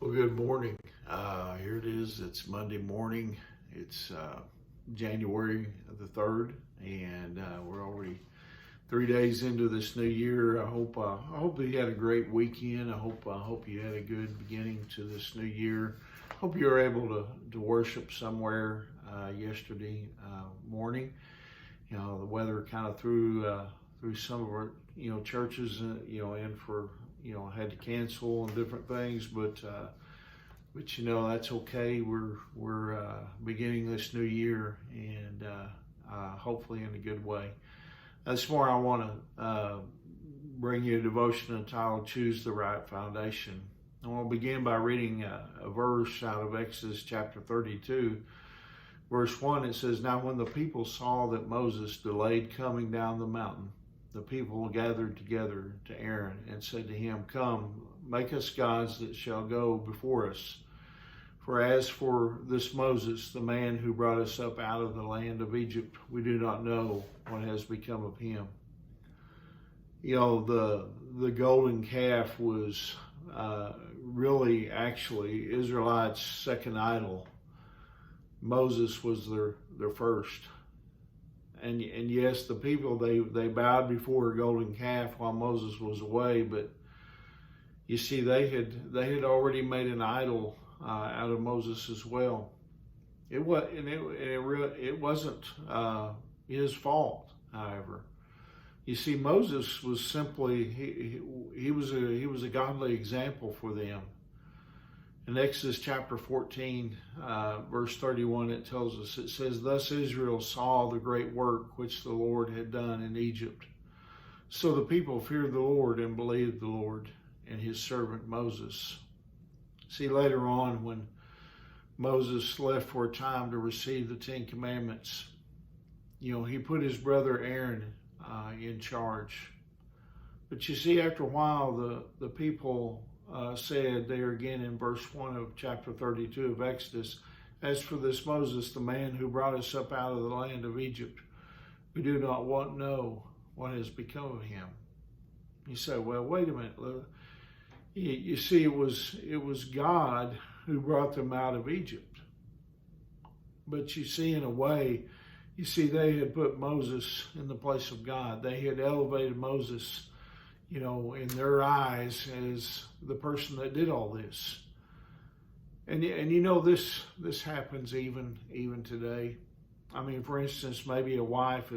Well, good morning. Here it is. It's Monday morning. It's January the 3rd, and we're already 3 days into this new year. I hope you had a great weekend. I hope you had a good beginning to this new year. Hope you were able to worship somewhere yesterday morning. You know, the weather kind of threw some of our churches in for had to cancel and different things, but that's okay. We're beginning this new year, and hopefully in a good way. This morning I want to bring you a devotion entitled "Choose the Right Foundation." I want to begin by reading a verse out of Exodus chapter 32. Verse 1, it says, "Now when the people saw that Moses delayed coming down the mountain, the people gathered together to Aaron and said to him, 'Come, make us gods that shall go before us. For as for this Moses, the man who brought us up out of the land of Egypt, we do not know what has become of him.'" You know, the golden calf was really actually Israelites' second idol. Moses was their first. And yes, the people, they bowed before a golden calf while Moses was away, but you see, they had already made an idol out of Moses as well. It wasn't his fault, however. You see, Moses was simply he was a godly example for them. In Exodus chapter 14, verse 31, it tells us, it says, "Thus Israel saw the great work which the Lord had done in Egypt. So the people feared the Lord and believed the Lord and his servant Moses." See, later on, when Moses left for a time to receive the Ten Commandments, he put his brother Aaron in charge. But you see, after a while, the people said there again in verse 1 of chapter 32 of Exodus, "As for this Moses, the man who brought us up out of the land of Egypt, we do not know what has become of him." You say, well, wait a minute. You see, it was God who brought them out of Egypt. But you see, in a way, they had put Moses in the place of God. They had elevated Moses, in their eyes as the person that did all this. And this happens even today. I mean, for instance, maybe a wife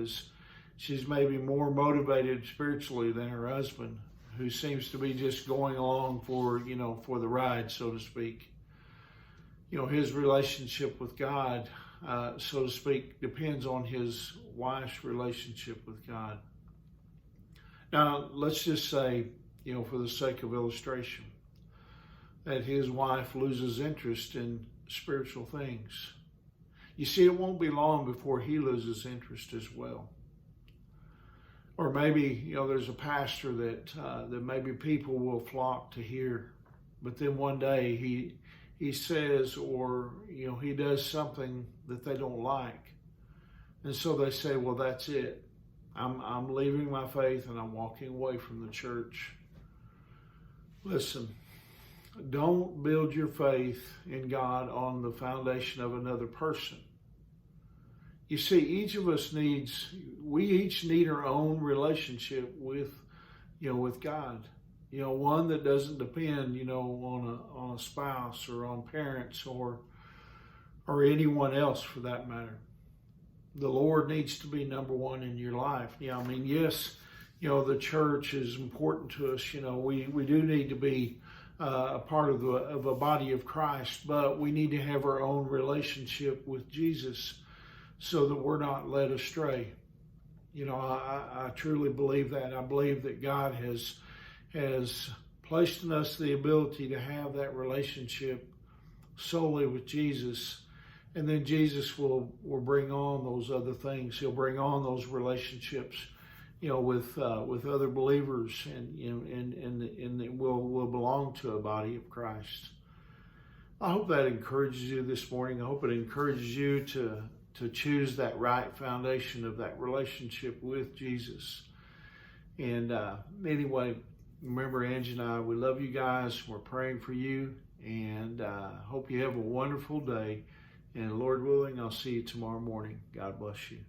she's maybe more motivated spiritually than her husband, who seems to be just going along for the ride, so to speak. His relationship with God, so to speak, depends on his wife's relationship with God. Now, let's just say, for the sake of illustration, that his wife loses interest in spiritual things. You see, it won't be long before he loses interest as well. Or maybe, there's a pastor that maybe people will flock to hear, but then one day he says, or he does something that they don't like, and so they say, well, that's it. I'm leaving my faith and I'm walking away from the church. Listen, don't build your faith in God on the foundation of another person. You see, we each need our own relationship with God. One that doesn't depend, on a spouse or on parents or anyone else for that matter. The Lord needs to be number one in your life. Yes, the church is important to us. We do need to be a part of a body of Christ, but we need to have our own relationship with Jesus so that we're not led astray. I truly believe that. I believe that God has placed in us the ability to have that relationship solely with Jesus. And then Jesus will bring on those other things. He'll bring on those relationships, with other believers, and will belong to a body of Christ. I hope that encourages you this morning. I hope it encourages you to choose that right foundation of that relationship with Jesus. And anyway, remember, Angie and I, we love you guys. We're praying for you, and and hope you have a wonderful day. And Lord willing, I'll see you tomorrow morning. God bless you.